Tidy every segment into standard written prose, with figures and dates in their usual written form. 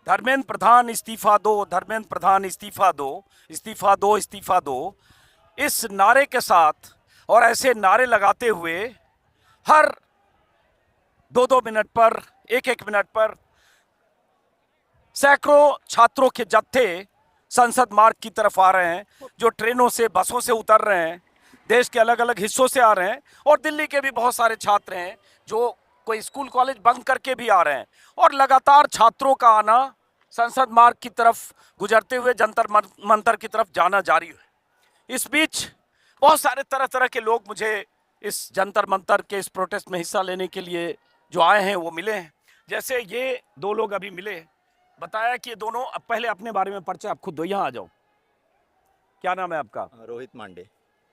धर्मेंद्र प्रधान इस्तीफा दो, धर्मेंद्र प्रधान इस्तीफा दो, इस्तीफा दो, इस्तीफा दो, इस नारे के साथ और ऐसे नारे लगाते हुए हर 2-2 मिनट पर, 1-1 मिनट पर सैकड़ों छात्रों के जत्थे संसद मार्ग की तरफ आ रहे हैं, जो ट्रेनों से, बसों से उतर रहे हैं, देश के अलग अलग हिस्सों से आ रहे हैं, और दिल्ली के भी बहुत सारे छात्र हैं जो कोई स्कूल कॉलेज बंद करके भी आ रहे हैं। और लगातार छात्रों का आना संसद मार्ग की तरफ गुजरते हुए जंतर मंतर की तरफ जाना जारी है। इस बीच बहुत सारे तरह तरह के लोग मुझे इस जंतर मंतर के इस प्रोटेस्ट में हिस्सा लेने के लिए जो आए हैं वो मिले हैं। जैसे ये दो लोग अभी मिले, बताया कि ये दोनों, अब पहले अपने बारे में परिचय आप खुद दो, यहाँ आ जाओ। क्या नाम है आपका? रोहित मांडे।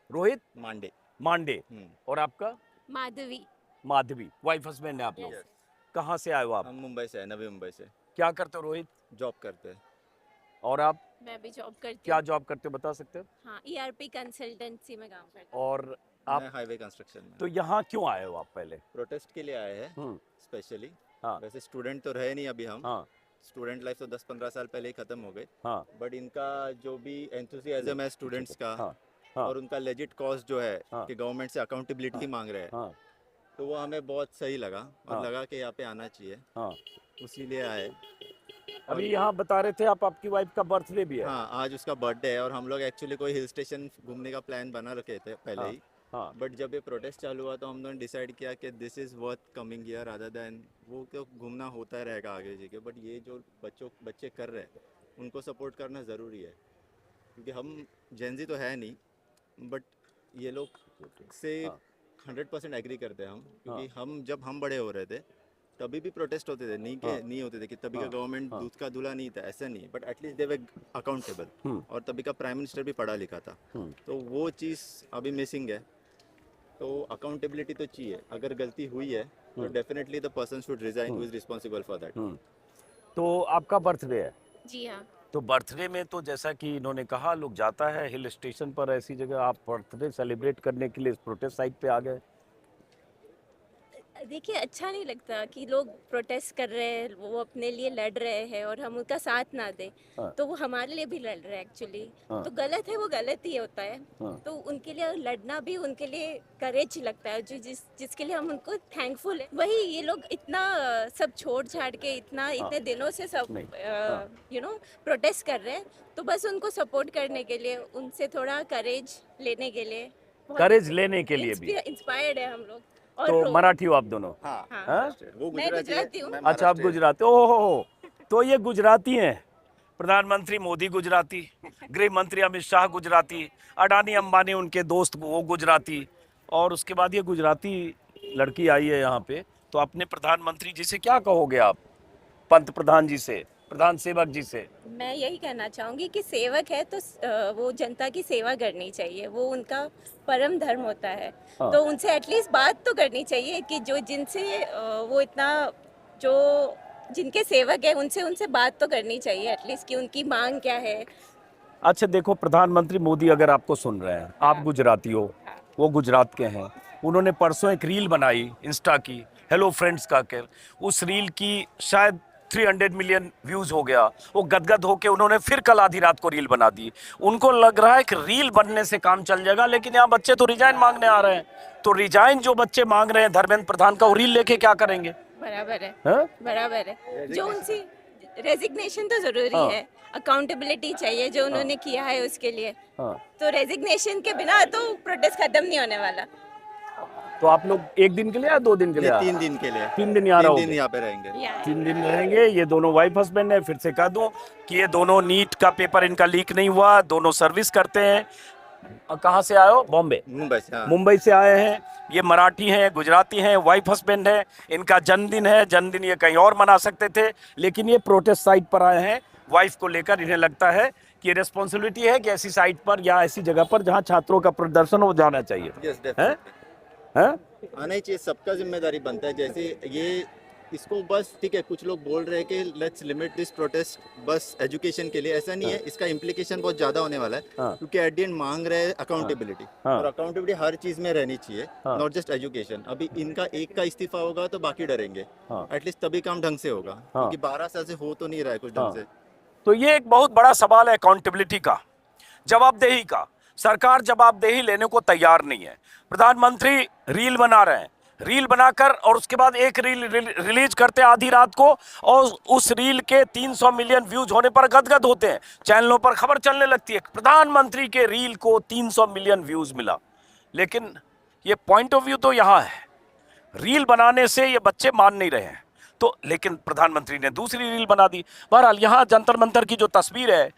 रोहित मांडे। मांडे। और आपका? माधवी। माधवी। वाइफ हस्बैंड है आप लोग? कहाँ से आए हो आप? हम मुंबई से है, नवी मुंबई से। क्या करते हो रोहित? जॉब करते हैं। और आप? मैं भी जॉब करती क्या हूँ। जॉब करते हो, बता सकते हो? हाँ, ERP कंसल्टेंसी में काम करती हूँ। और आप? मैं हाईवे कंस्ट्रक्शन में। तो यहाँ क्यों आए हो आप पहले? प्रोटेस्ट के लिए आए हैं स्पेशली। हाँ। वैसे स्टूडेंट तो रहे नहीं अभी हम। हाँ। स्टूडेंट लाइफ तो 10-15 साल पहले ही खत्म हो गई। हाँ। बट इनका जो भी एंथुसियाज्म है स्टूडेंट्स का, हाँ। हाँ। और उनका लेजिट कॉज जो है हाँ। कि गवर्नमेंट से अकाउंटेबिलिटी मांग रहे हैं, हाँ। तो वो हमें बहुत सही लगा और हाँ। लगा कि यहाँ पे आना चाहिए, हाँ। उसीलिए आए। अभी यहाँ बता रहे थे आप, आपकी वाइफ का बर्थडे भी है। हाँ, आज उसका बर्थडे है और हम लोग एक्चुअली कोई हिल स्टेशन घूमने का प्लान बना रखे थे पहले ही। हाँ। बट जब ये प्रोटेस्ट चालू हुआ तो हम लोगों ने डिसाइड किया कि this is worth coming here rather than, वो तो घूमना होता रहेगा आगे जी के, बट ये जो बच्चे कर रहे हैं उनको सपोर्ट करना ज़रूरी है, क्योंकि हम जेनजी तो है नहीं, बट ये लोग से 100% एग्री करते हैं हम, क्योंकि हम जब हम बड़े हो रहे थे तभी भी प्रोटेस्ट होते थे, नहीं होते थे कि तभी का गवर्नमेंट दूध का दूल्हा नहीं था, ऐसा नहीं, but at least they way accountable, और तभी का प्राइम मिनिस्टर भी पढ़ा लिखा था। तो वो चीज़ अभी मिसिंग है। तो अकाउंटेबिलिटी तो चाहिए, अगर गलती हुई है तो definitely the person should resign who is responsible for that. तो आपका बर्थडे है? जी हाँ। तो बर्थडे में तो जैसा कि इन्होंने कहा, लोग जाता है हिल स्टेशन पर, ऐसी जगह आप बर्थडे सेलिब्रेट करने के लिए इस प्रोटेस्ट साइट पे आ गए? देखिए, अच्छा नहीं लगता कि लोग प्रोटेस्ट कर रहे हैं, वो अपने लिए लड़ रहे हैं और हम उनका साथ ना दें। तो वो हमारे लिए भी लड़ रहे हैं एक्चुअली। तो गलत है, वो गलत ही होता है। तो उनके लिए लड़ना भी उनके लिए करेज लगता है, जो जिसके लिए हम उनको थैंकफुल है। वही ये लोग इतना सब छोड़ छाड़ के इतने दिनों से सब प्रोटेस्ट कर रहे हैं, तो बस उनको सपोर्ट करने के लिए, उनसे थोड़ा करेज लेने के लिए, भी इंस्पायर्ड है हम लोग। तो मराठी हो आप दोनों? हाँ, वो गुजराती हूँ। अच्छा, आप गुजराती? ओहो, तो ये गुजराती हैं। प्रधानमंत्री मोदी गुजराती, गृह मंत्री अमित शाह गुजराती, अडानी अंबानी उनके दोस्त वो गुजराती, और उसके बाद ये गुजराती लड़की आई है यहाँ पे। तो अपने प्रधानमंत्री जी से क्या कहोगे आप, पंत प्रधान जी से, प्रधान सेवक जी से? मैं यही कहना चाहूँगी कि सेवक है तो वो जनता की सेवा करनी चाहिए, वो उनका परम धर्म होता है। तो उनसे एटलीस्ट बात तो करनी चाहिए कि जो जिनसे वो इतना, जो जिनके सेवक है उनसे बात तो करनी चाहिए एटलीस्ट, कि उनकी मांग क्या है। अच्छा देखो, प्रधानमंत्री मोदी अगर आपको सुन रहे हैं, आप गुजराती हो, वो गुजरात के हैं, उन्होंने परसों एक रील बनाई इंस्टा की, हेलो फ्रेंड्स का कर, उस रील की शायद 300 मिलियन व्यूज हो गया। वो गदगद होके उन्होंने फिर कल आधी रात को रील बना दी। उनको लग रहा है कि रील बनने से काम चल जाएगा, लेकिन यहाँ बच्चे तो रिजाइन मांगने आ रहे हैं। तो रिजाइन जो बच्चे मांग रहे हैं धर्मेंद्र प्रधान का, वो रील लेके क्या करेंगे? बराबर है, बराबर है। जो उनसे रेजिग्नेशन तो जरूरी है, अकाउंटेबिलिटी चाहिए जो उन्होंने किया है उसके लिए। तो रेजिग्नेशन के बिना तो प्रोटेस्ट खत्म नहीं होने वाला। तो आप लोग 1 दिन के लिए या 2 दिन के लिए? 3 दिन के लिए। 3 दिन यहाँ रहोगे? 3 दिन यहाँ पे रहेंगे। 3 दिन रहेंगे। ये दोनों वाइफ हस्बैंड है। फिर से कह दूं कि ये दोनों नीट का पेपर इनका लीक नहीं हुआ, दोनों सर्विस करते हैं। कहाँ से आए हो? बॉम्बे? मुंबई से। हाँ। मुंबई से आए हैं। ये मराठी हैं, गुजराती हैं, वाइफ हस्बैंड है। इनका जन्मदिन है, जन्मदिन ये कहीं और मना सकते थे, लेकिन ये प्रोटेस्ट साइट पर आए हैं वाइफ को लेकर। इन्हें लगता है कि ये रिस्पॉन्सिबिलिटी है कि ऐसी साइट पर या ऐसी जगह पर जहाँ छात्रों का प्रदर्शन हो जाना चाहिए। Yes, है? आना ही चाहिए, सबका जिम्मेदारी बनता है। जैसे ये इसको बस ठीक है, कुछ लोग बोल रहे हैं कि लेट्स लिमिट दिस प्रोटेस्ट बस एजुकेशन के लिए, ऐसा नहीं है, इसका इम्प्लीकेशन बहुत ज़्यादा होने वाला है, हाँ। क्योंकि एट द एंड मांग रहे हैं अकाउंटेबिलिटी, हाँ। और अकाउंटेबिलिटी हर चीज़ में रहनी चाहिए, हाँ। Not just education. अभी इनका एक का इस्तीफा होगा तो बाकी डरेंगे, हाँ। एटलीस्ट तभी काम ढंग से होगा, क्योंकि 12 साल से हो तो नहीं रहा है कुछ ढंग हाँ। से। तो ये एक बहुत बड़ा सवाल है अकाउंटेबिलिटी का, जवाबदेही का। सरकार जवाबदेही लेने को तैयार नहीं है। प्रधानमंत्री रील बना रहे हैं, रील बनाकर और उसके बाद एक रील रिलीज करते हैं आधी रात को, और उस रील के 300 मिलियन व्यूज होने पर गदगद होते हैं, चैनलों पर खबर चलने लगती है प्रधानमंत्री के रील को 300 मिलियन व्यूज मिला। लेकिन ये पॉइंट ऑफ व्यू तो यहाँ है, रील बनाने से ये बच्चे मान नहीं रहे हैं, तो लेकिन प्रधानमंत्री ने दूसरी रील बना दी। बहरहाल यहाँ जंतर मंतर की जो तस्वीर है,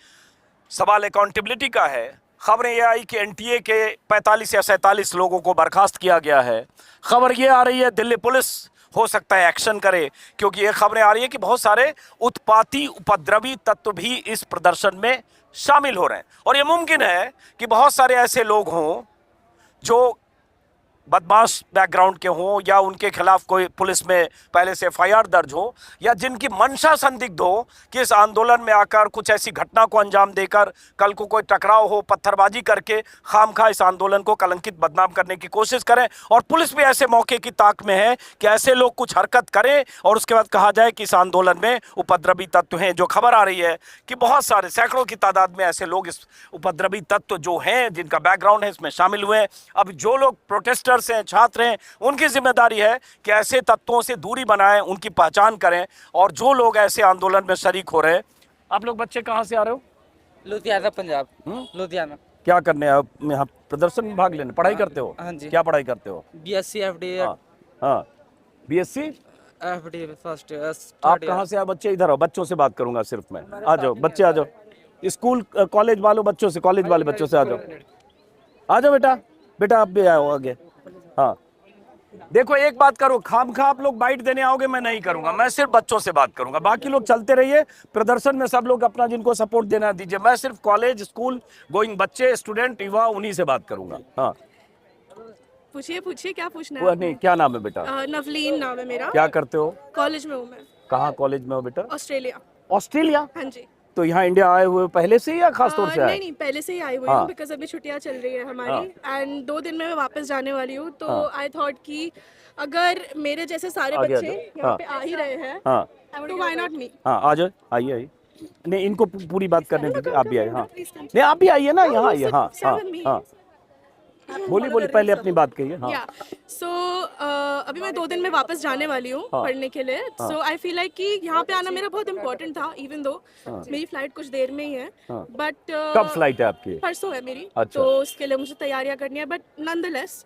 सवाल अकाउंटेबिलिटी का है। खबरें ये आई कि एनटीए के 45 या 47 लोगों को बर्खास्त किया गया है। खबर ये आ रही है दिल्ली पुलिस हो सकता है एक्शन करे, क्योंकि ये खबरें आ रही है कि बहुत सारे उत्पाती उपद्रवी तत्व भी इस प्रदर्शन में शामिल हो रहे हैं, और ये मुमकिन है कि बहुत सारे ऐसे लोग हों जो बदमाश बैकग्राउंड के हों, या उनके खिलाफ कोई पुलिस में पहले से एफआईआर दर्ज हो, या जिनकी मंशा संदिग्ध हो कि इस आंदोलन में आकर कुछ ऐसी घटना को अंजाम देकर कल को कोई टकराव हो, पत्थरबाजी करके खामखा इस आंदोलन को कलंकित बदनाम करने की कोशिश करें। और पुलिस भी ऐसे मौके की ताक में है कि ऐसे लोग कुछ हरकत करें और उसके बाद कहा जाए कि इस आंदोलन में उपद्रवी तत्व हैं। जो खबर आ रही है कि बहुत सारे सैकड़ों की तादाद में ऐसे लोग इस उपद्रवी तत्व जो हैं, जिनका बैकग्राउंड है, इसमें शामिल हुए हैं। अब जो लोग प्रोटेस्टर्स हैं, छात्र हैं, उनकी जिम्मेदारी है कि ऐसे तत्वों से दूरी बनाएं, उनकी पहचान करें, और जो लोग ऐसे आंदोलन में शरीक हो रहे हैं। आप लोग बच्चे कहाँ से आ रहे हो? लुधियाना, पंजाब। लुधियाना। क्या करने आप यहाँ प्रदर्शन में भाग लेने? पढ़ाई करते हो? हाँ जी। क्या पढ़ाई करते हो? BSc FD. हाँ, हाँ, बीएससी एफडी फर्स्ट ईयर। आप कहाँ से? आप बच्चे इधर आओ, बच्चों से बात करूंगा सिर्फ मैं। आ जाओ बच्चे, आ जाओ। स्कूल कॉलेज वालों बच्चों से, कॉलेज वाले बच्चों से आ जाओ, आ जाओ बेटा। बेटा आप भी आओ आगे। हाँ, देखो एक बात करो, खामखा आप लोग बाइट देने आओगे, मैं नहीं करूंगा, मैं सिर्फ बच्चों से बात करूंगा। बाकी लोग चलते रहिए प्रदर्शन में, सब लोग अपना जिनको सपोर्ट देना दीजिए। मैं सिर्फ कॉलेज स्कूल गोइंग बच्चे, स्टूडेंट, युवा, उन्हीं से बात करूंगा। हाँ पूछिए पूछिए, क्या पूछना वो है? नहीं, क्या नाम है बेटा? नवलीन नाम है मेरा। क्या करते हो? कॉलेज में हूँ मैं। कहाँ कॉलेज में हो बेटा? ऑस्ट्रेलिया। ऑस्ट्रेलिया? हाँ जी। तो यहाँ इंडिया आए हुए पहले से ही या खास तौर से आए? नहीं नहीं, पहले से ही आई हुई हाँ। हूँ, बिकॉज अभी छुट्टियाँ चल रही है हमारी, एंड 2 दिन में मैं वापस जाने वाली हूँ। तो आई थॉट कि अगर मेरे जैसे सारे आगे आ बच्चे जाओ। यहाँ हाँ। पे आ ही रहे हैं, हाँ तो व्हाई नॉट मी? हाँ, आ जाओ, आइए आइए। नहीं, इनको पूरी बात करने दीजिए, आप भी आइए। हाँ Please come. नहीं, आप भी आइए ना, यहाँ आइए। हाँ sit हाँ with me. हाँ, बोलिए बोलिए, पहले अपनी बात कहिए। हाँ या सो अभी मैं 2 दिन में वापस जाने वाली हूँ हाँ। पढ़ने के लिए। सो आई फील लाइक कि यहाँ पे आना मेरा बहुत इंपॉर्टेंट था, इवन दो मेरी फ्लाइट कुछ देर में ही है, हाँ। बट कब फ्लाइट है आपकी? परसों है मेरी। अच्छा। तो उसके लिए मुझे तैयारियां करनी है, but nonetheless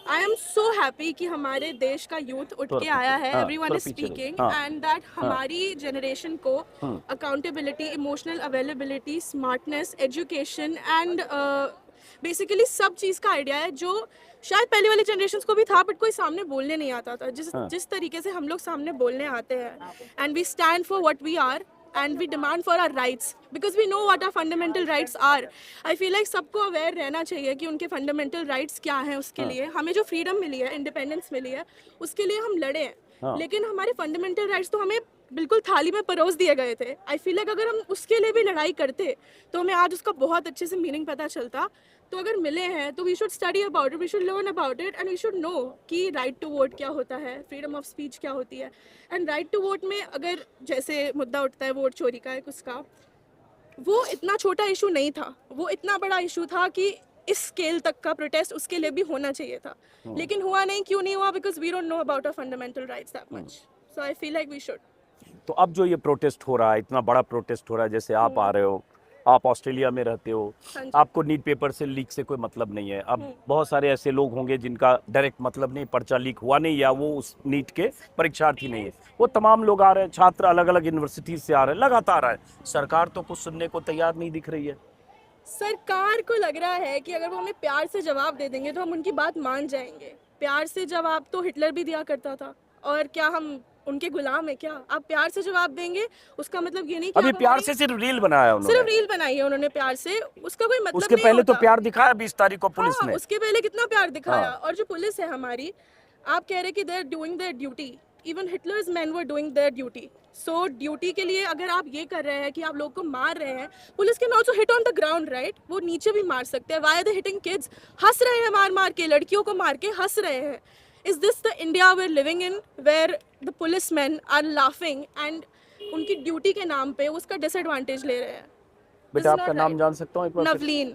I am so happy कि हमारे देश का यूथ उठ के आया है, हाँ, एवरीवन थोड़ा इज पीछे रहो। स्पीकिंग, हाँ। एंड दैट हमारी जनरेशन को accountability, emotional availability, smartness, education and basically सब चीज़ का आइडिया है, जो शायद पहले वाली जनरेशन को भी था, बट कोई सामने बोलने नहीं आता था। जिस तरीके से हम लोग सामने बोलने आते हैं, and we stand for what we are, and we demand for our rights because we know what our fundamental rights are. I feel like सबको अवेयर रहना चाहिए कि उनके fundamental rights क्या हैं। उसके लिए हमें जो फ्रीडम मिली है, इंडिपेंडेंस मिली है, उसके लिए हम लड़े हैं, लेकिन हमारे फंडामेंटल राइट्स तो हमें बिल्कुल थाली में परोस दिए गए थे। आई फील लाइक अगर हम उसके लिए भी लड़ाई करते तो हमें आज उसका बहुत अच्छे से मीनिंग पता चलता। तो अगर मिले हैं तो we should study about it, we should learn about it, and we should know कि राइट टू वोट क्या होता है, फ्रीडम ऑफ स्पीच क्या होती है। एंड राइट टू वोट में अगर जैसे मुद्दा उठता है वोट चोरी का, उसका वो इतना छोटा इशू नहीं था, वो इतना बड़ा इशू था कि इस स्केल तक का प्रोटेस्ट उसके लिए भी होना चाहिए था, लेकिन हुआ नहीं। क्यों नहीं हुआ? Because we don't know about our fundamental rights that much. So I feel like we should. तो अब जो ये प्रोटेस्ट हो रहा है, इतना बड़ा प्रोटेस्ट हो रहा है, जैसे आप आ रहे हो, आप ऑस्ट्रेलिया में रहते हो, हाँ जी। आपको नीट पेपर से लीक से कोई मतलब नहीं है। अब बहुत सारे ऐसे लोग होंगे जिनका डायरेक्ट मतलब नहीं, पर्चा लीक हुआ नहीं या वो उस नीट के परीक्षार्थी नहीं है, वो तमाम लोग आ रहे हैं, छात्र अलग अलग यूनिवर्सिटी से आ रहे हैं, लगातार आ रहे हैं। सरकार तो कुछ सुनने को तैयार नहीं दिख रही है। सरकार को लग रहा है कि अगर वो हमें प्यार से जवाब दे देंगे तो हम उनकी बात मान जाएंगे। प्यार से जवाब तो हिटलर भी दिया करता था, और क्या हम उनके गुलाम है क्या? आप प्यार से जवाब देंगे, उसका मतलब ये नहीं कि अभी आप प्यार हमारी- से सिर्फ रील बनाया उन्होंने, सिर्फ रील बनाई है उन्होंने प्यार से, उसका कोई मतलब उसके नहीं पहले तो होता। प्यार दिखाया 20 तारीख को पुलिस हाँ, ने। उसके पहले कितना प्यार दिखाया। हाँ। और जो पुलिस है हमारी, आप कह रहे कि they are doing their duty, even Hitler's man were doing their duty. So duty के लिए अगर आप ये कर रहे हैं कि आप लोग को मार रहे हैं, police can also hit on the ground, right? वो नीचे भी मार सकते हैं. Why are they hitting kids? हंस रहे हैं मार मार के, लड़कियों को मार के हंस रहे हैं. Is this the India we are living in, where the police man are laughing and उनकी ड्यूटी के नाम पे उसका डिसएडवांटेज ले रहे हैं? बेटा आपका नाम जान सकता हूँ एक बार? नवलीन.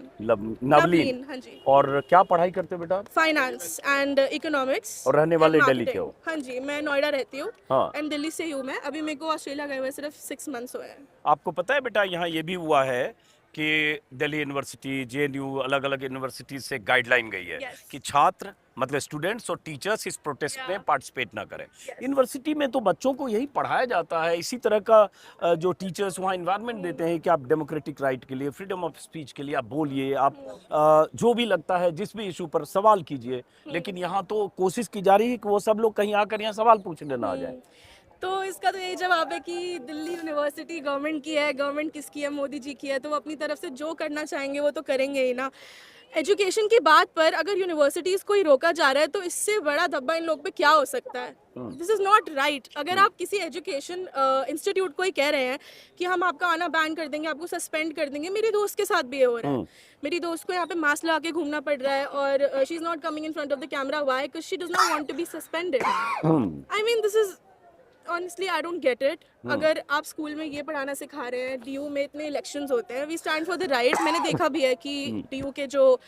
नवलीन, हाँ जी. और क्या पढ़ाई करते हो बेटा? Finance and economics. और रहने वाले दिल्ली के हो? हाँ जी, मैं नोएडा रहती हूँ. हाँ। एंड दिल्ली से ही हूँ मैं. अभी मेरे को ऑस्ट्रेलिया गए हुए सिर्फ 6 मंथ्स हुए हैं. आपको पता है बेटा यहाँ ये भी हुआ है कि दिल्ली यूनिवर्सिटी, जेएनयू, अलग अलग यूनिवर्सिटी से गाइडलाइन गई है Yes. कि छात्र मतलब स्टूडेंट्स और टीचर्स इस प्रोटेस्ट में पार्टिसिपेट ना करें. यूनिवर्सिटी में तो बच्चों को यही पढ़ाया जाता है, इसी तरह का जो टीचर्स वहाँ इन्वायरमेंट देते हैं कि आप डेमोक्रेटिक राइट के लिए, फ्रीडम ऑफ स्पीच के लिए आप बोलिए, आप जो भी लगता है जिस भी इशू पर सवाल कीजिए. लेकिन यहाँ तो कोशिश की जा रही है कि वो सब लोग कहीं आकर यहाँ सवाल पूछने ना आ जाए. तो इसका तो यही जवाब है कि दिल्ली यूनिवर्सिटी गवर्नमेंट की है. गवर्नमेंट किसकी है? मोदी जी की है. तो वो अपनी तरफ से जो करना चाहेंगे वो तो करेंगे ही ना. एजुकेशन की बात पर अगर यूनिवर्सिटीज़ को ही रोका जा रहा है तो इससे बड़ा धब्बा इन लोग पे क्या हो सकता है? This is not right. अगर आप किसी एजुकेशन इंस्टीट्यूट को ही कह रहे हैं कि हम आपका आना बैन कर देंगे, आपको सस्पेंड कर देंगे. मेरी दोस्त के साथ भी ये हो रहा है. मेरी दोस्त को यहाँ पे मास्क लगा के घूमना पड़ रहा है और she is not coming in front of the camera. Why? Because she does not want to be suspended. I mean this is honestly I don't get it. अगर आप स्कूल में ये पढ़ाना सिखा रहे हैं, डीयू में इतने इलेक्शंस होते हैं, we stand for the right. मैंने देखा भी है कि डीयू के जो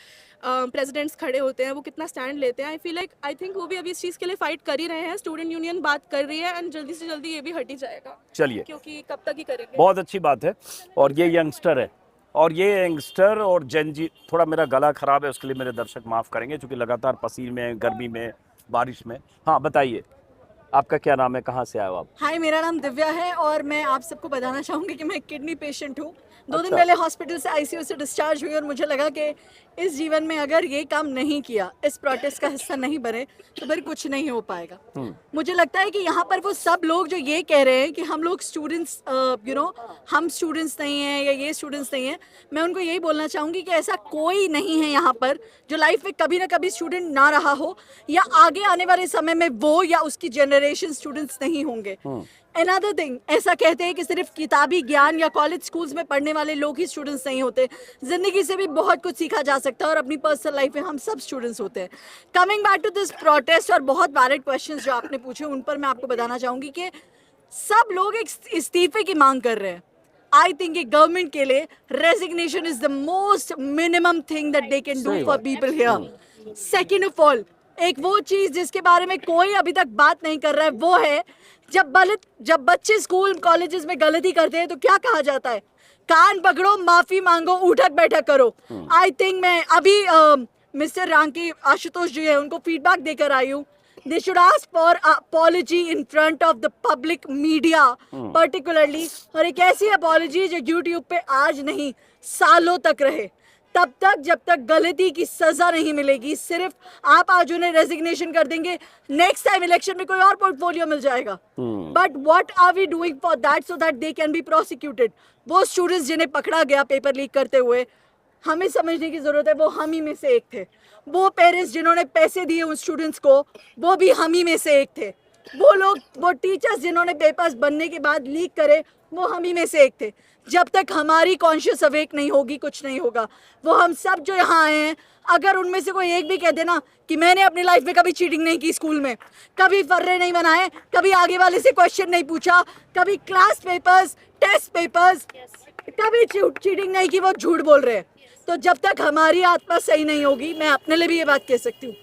प्रेसिडेंट्स खड़े होते हैं वो कितना स्टैंड लेते हैं. आई थिंक वो भी अभी इस चीज़ के लिए फाइट कर ही रहे हैं. स्टूडेंट यूनियन बात कर रही है एंड जल्दी से जल्दी ये भी हट ही जाएगा. चलिए, क्योंकि कब तक ही करेंगे. बहुत अच्छी बात है. और ये यंगस्टर है, और ये यंगस्टर और जेनजी, थोड़ा मेरा गला खराब है उसके लिए मेरे दर्शक माफ़ करेंगे क्योंकि लगातार पसीने में, गर्मी में, बारिश में. हाँ बताइए, आपका क्या नाम है, कहाँ से आए हो आप? हाय, मेरा नाम दिव्या है और मैं आप सबको बताना चाहूँगी कि मैं किडनी पेशेंट हूँ. 2 दिन अच्छा. पहले हॉस्पिटल से आईसीयू से डिस्चार्ज हुई और मुझे लगा कि इस जीवन में अगर ये काम नहीं किया, इस प्रोटेस्ट का हिस्सा नहीं बने, तो फिर कुछ नहीं हो पाएगा. मुझे लगता है कि यहाँ पर वो सब लोग जो ये कह रहे हैं कि हम लोग स्टूडेंट्स हम स्टूडेंट्स नहीं हैं या ये स्टूडेंट्स नहीं हैं, मैं उनको यही बोलना चाहूँगी कि ऐसा कोई नहीं है यहाँ पर जो लाइफ में कभी ना कभी स्टूडेंट ना रहा हो या आगे आने वाले समय में वो या उसकी जनरेशन स्टूडेंट्स नहीं होंगे. Another thing, ऐसा कहते हैं कि सिर्फ किताबी ज्ञान या कॉलेज स्कूल्स में पढ़ने वाले लोग ही स्टूडेंट्स नहीं होते. जिंदगी से भी बहुत कुछ सीखा जा सकता है और अपनी पर्सनल लाइफ में हम सब स्टूडेंट्स होते हैं. Coming back to this protest और बहुत वैलिड क्वेश्चंस जो आपने पूछे, उन पर मैं आपको बताना चाहूँगी कि सब लोग एक इस्तीफे की मांग कर रहे हैं. आई थिंक कि गवर्नमेंट के लिए resignation is the most minimum thing that they can do for people here. Second of all, एक वो चीज़ जिसके बारे में कोई अभी तक बात नहीं कर रहा है वो है जब बच्चे स्कूल कॉलेजेस में गलती करते हैं तो क्या कहा जाता है? कान पकड़ो, माफी मांगो, उठक बैठक करो. आई थिंक मैं अभी मिस्टर रांकी आशुतोष जी है, उनको फीडबैक देकर आई हूँ. They should ask for apology in front of the public media particularly, और एक ऐसी अपॉलॉजी जो यूट्यूब पे आज नहीं सालों तक रहे, तब तक जब तक गलती की सजा नहीं मिलेगी. सिर्फ आप आज उन्हें रेजिग्नेशन कर देंगे, नेक्स्ट टाइम इलेक्शन में कोई और पोर्टफोलियो मिल जाएगा. But what are we doing for that so that they can be prosecuted? वो स्टूडेंट्स जिन्हें पकड़ा गया पेपर लीक करते हुए, हमें समझने की जरूरत है वो हम ही में से एक थे. वो पेरेंट्स जिन्होंने पैसे दिए उन स्टूडेंट्स को, वो भी हम ही में से एक थे. वो लोग, वो टीचर्स जिन्होंने पेपर्स बनने के बाद लीक करे, वो हम ही में से एक थे. जब तक हमारी कॉन्शियस अवेक नहीं होगी कुछ नहीं होगा. वो हम सब जो यहाँ आए हैं, अगर उनमें से कोई एक भी कह देना कि मैंने अपनी लाइफ में कभी चीटिंग नहीं की, स्कूल में कभी फर्रे नहीं बनाए, कभी आगे वाले से क्वेश्चन नहीं पूछा, कभी क्लास पेपर्स, टेस्ट पेपर्स, कभी चीटिंग नहीं की, वो झूठ बोल रहे हैं. तो जब तक हमारी आत्मा सही नहीं होगी, मैं अपने लिए भी ये बात कह सकती हूँ,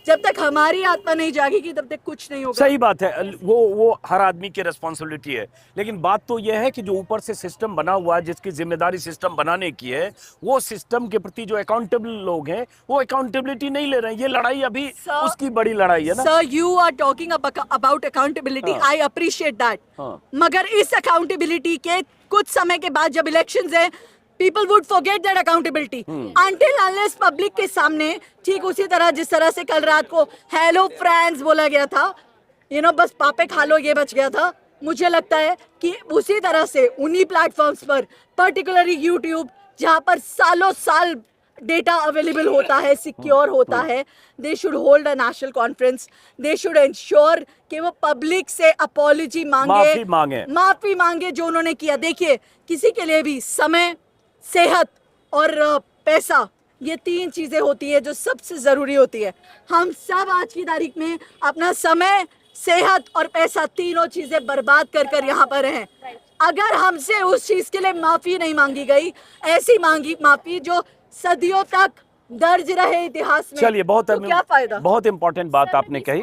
जब तक हमारी आत्मा नहीं जागेगी तब तक कुछ नहीं होगा. सही बात है, वो हर आदमी की रिस्पॉन्सिबिलिटी है. लेकिन बात तो यह है कि जो ऊपर से सिस्टम बना हुआ है, जिसकी जिम्मेदारी सिस्टम बनाने की है, वो सिस्टम के प्रति जो अकाउंटेबल लोग हैं वो अकाउंटेबिलिटी नहीं ले रहे हैं. ये लड़ाई अभी उसकी बड़ी लड़ाई है ना. Sir, you are talking about accountability, I appreciate that. मगर इस अकाउंटेबिलिटी के कुछ समय के बाद जब इलेक्शंस है, people would forget that accountability until unless public के सामने, ठीक उसी तरह जिस तरह से कल रात को हेलो फ्रेंड्स बोला गया था, बस पापे खा लो ये बच गया था. मुझे लगता है कि उसी तरह से उन्हीं प्लेटफॉर्म्स पर, पर्टिकुलरली यूट्यूब, जहाँ पर सालों साल डेटा अवेलेबल होता है, सिक्योर होता है, they should hold a national conference, they should ensure कि वो पब्लिक से अपॉलॉजी माफी मांगे जो उन्होंने किया। देखिए, किसी के लिए भी समय, सेहत और पैसा, ये 3 चीजें होती है जो सबसे जरूरी होती है। हम सब आज की तारीख में अपना समय, सेहत और पैसा, तीनों चीजें बर्बाद कर यहाँ पर हैं। अगर हमसे उस चीज के लिए माफी नहीं मांगी गई, ऐसी माफी जो सदियों तक दर्ज रहे इतिहास में, चलिए, बहुत तो क्या फायदा। बहुत इंपॉर्टेंट बात आपने कही।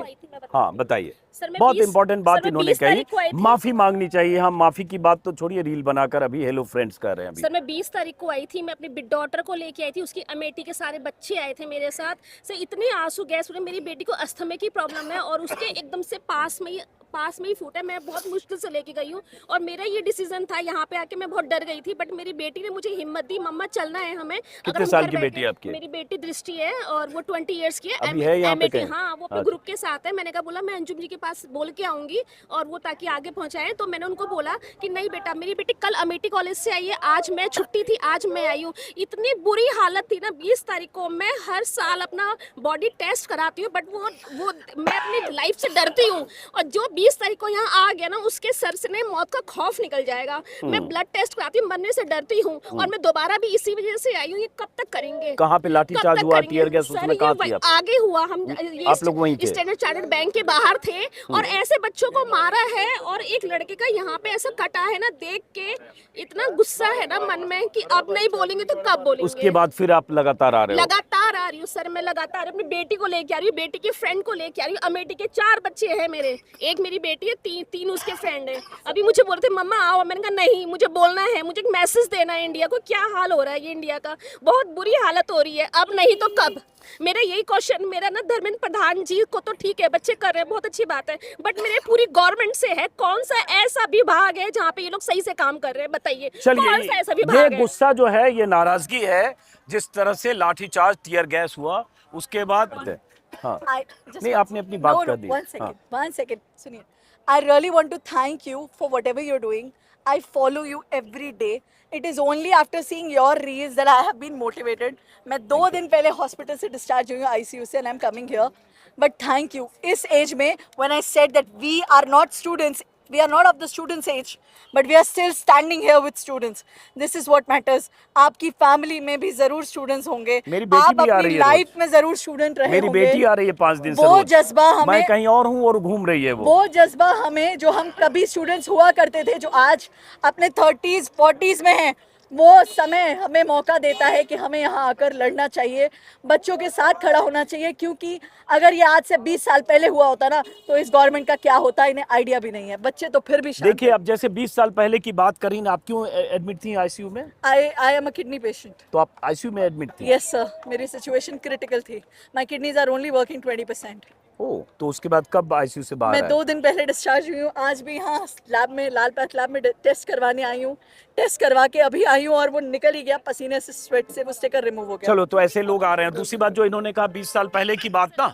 हाँ बताइए, बहुत इंपॉर्टेंट बात इन्होंने कही, माफी मांगनी चाहिए। हम माफी की बात तो छोड़िए, रील बनाकर अभी हेलो फ्रेंड्स कर रहे हैं। अभी सर मैं 20 तारीख को आई थी, मैं अपनी बिग डॉटर को लेके आई थी, उसकी अमेठी के सारे बच्चे आए थे मेरे साथ। सर इतने आंसू गैस उड़े, मेरी बेटी को अस्थमे की प्रॉब्लम है और उसके एकदम से पास में ही फूटा। मैं बहुत मुश्किल से लेके गई हूँ और मेरा ये डिसीजन था, यहाँ पे आके मैं बहुत डर गई थी, बट मेरी बेटी ने मुझे हिम्मत दी, मम्मा चलना है हमें। कितने साल की बेटी है आपकी? मेरी बेटी दृष्टि है और वो 20 इयर्स की अभी है यहाँ पे कहीं? हाँ, वो अपने ग्रुप के साथ है। मैंने कहा बोला मैं अंजुम जी के पास बोल के आऊंगी और वो ताकि आगे पहुंचाए। तो मैंने उनको बोला कि नहीं बेटा, मेरी बेटी कल अमेठी कॉलेज से आई है, आज मैं छुट्टी थी, आज मैं आई हूँ। इतनी बुरी हालत थी ना 20 तारीख को। मैं हर साल अपना बॉडी टेस्ट कराती हूँ, बट वो मैं अपनी लाइफ से डरती हूँ, और जो 20 तारीख को यहाँ आ गया ना, उसके सर से ने मौत का खौफ निकल जाएगा। मैं ब्लड टेस्ट कराती हूँ, मरने से डरती हूँ, और मैं दोबारा भी इसी वजह से आई हूँ। ये कब तक करेंगे? कहाँ पे लाठीचार्ज हुआ, टियर गैस उसमें कहाँ थी आप? आगे हुआ, हम आप लोग वहीं थे? स्टैंडर्ड चार्टर्ड बैंक के बाहर थे और ऐसे बच्चों को मारा है, और एक लड़के का यहाँ पे ऐसा कटा है ना, देख के इतना गुस्सा है ना मन में कि अब नहीं बोलेंगे तो कब बोलेंगे। उसके बाद फिर आप लगातार आ रहे हो? लगातार आ रही हूँ सर, मैं लगातार अपनी बेटी को लेके आ रही हूँ, बेटी की फ्रेंड को लेके आ रही हूँ। अमेठी के 4 बच्चे हैं मेरे, एक मेरी बेटी है, 3 उसके फ्रेंड है। अभी मुझे बोलते मम्मा आओ, मैंने कहा नहीं, मुझे बोलना है, मुझे एक मैसेज देना है इंडिया को। क्या हाल हो रहा है ये इंडिया का, बहुत बुरी हालत हो रही है, अब नहीं तो कब। मेरा यही क्वेश्चन, मेरा ना धर्मेंद्र प्रधान जी को तो ठीक है, बच्चे कर रहे हैं, बहुत अच्छी बात है, बट मेरे पूरी गवर्नमेंट से है, कौन सा ऐसा विभाग है जहाँ पे ये लोग सही से काम कर रहे हैं? बताइए, कौन सा ऐसा विभाग है? ये गुस्सा जो है, ये नाराजगी है, जिस तरह से लाठीचार्ज, टियर गैस हुआ, उसके बाद हाँ नहीं, आपने अपनी बात कर दी। One second, सुनिए। I really want to thank you for whatever you're doing. I follow you every day. It is only after seeing your reels that I have been motivated. मैं 2 दिन पहले हॉस्पिटल से डिस्चार्ज हुई हूँ ICU से, and I'm coming here. But thank you. इस as में, when I said that we are not students, we are not of the students age, but we are still standing here with students. This is what matters. आपकी family में भी जरूर students होंगे, मेरी बेटी आप भी आ अपनी रही है लाइफ में जरूर स्टूडेंट रहे मेरी होंगे। बेटी आ रही है 5 दिन से वो रोज। जज्बा हमें, मैं कहीं और हूँ और घूम रही है वो जज्बा हमें, जो हम कभी स्टूडेंट्स हुआ करते थे, जो आज अपने 30s 40s में हैं, वो समय हमें मौका देता है कि हमें यहाँ आकर लड़ना चाहिए, बच्चों के साथ खड़ा होना चाहिए। क्योंकि अगर ये आज से 20 साल पहले हुआ होता ना, तो इस गवर्नमेंट का क्या होता, इन्हें आइडिया भी नहीं है। बच्चे तो फिर भी देखिए, अब जैसे 20 साल पहले की बात करी ना, आप क्यों एडमिट थी आईसीयू में? I am a kidney patient. तो आप आईसीयू में एडमिट थी? यस सर, मेरी सिचुएशन क्रिटिकल थी। My kidneys are only working 20%। Oh, तो उसके बाद कब आईसीयू से बाहर आए? मैं 2 दिन पहले डिस्चार्ज हुई हूँ। आज भी यहाँ लैब में, लाल पैथ लैब में टेस्ट करवाने आई हूँ। टेस्ट करवा के अभी आई हूँ और वो निकल ही गया पसीने से, स्वेट से वो स्टिकर रिमूव हो गया। चलो, तो ऐसे लोग आ रहे हैं। दूसरी बात जो इन्होंने कहा 20 साल पहले की बात ना,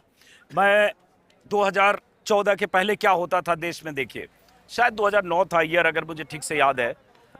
मैं 2014 के पहले क्या होता था देश में, देखिए, शायद 2009 था ईयर, अगर मुझे ठीक से याद है।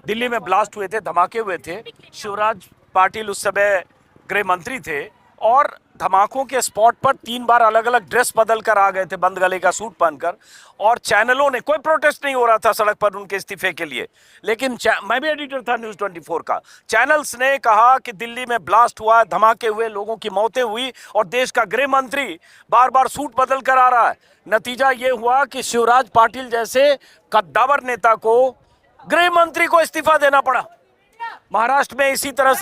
दिल्ली में ब्लास्ट हुए थे, धमाके हुए थे। शिवराज पाटिल उस समय गृह मंत्री थे, और धमाकों के स्पॉट पर 3 बार अलग अलग ड्रेस बदल कर आ गए थे, बंद गले का सूट पहनकर। और चैनलों ने, कोई प्रोटेस्ट नहीं हो रहा था सड़क पर उनके इस्तीफे के लिए, लेकिन मैं भी एडिटर था न्यूज़ 24 का। चैनल्स ने कहा कि दिल्ली में ब्लास्ट हुआ, धमाके हुए, लोगों की मौतें हुई, और देश का गृह मंत्री बार बार सूट बदल कर आ रहा है। नतीजा ये हुआ कि शिवराज पाटिल जैसे कद्दावर नेता को, गृह मंत्री को इस्तीफा देना पड़ा। महाराष्ट्र में इसी तरह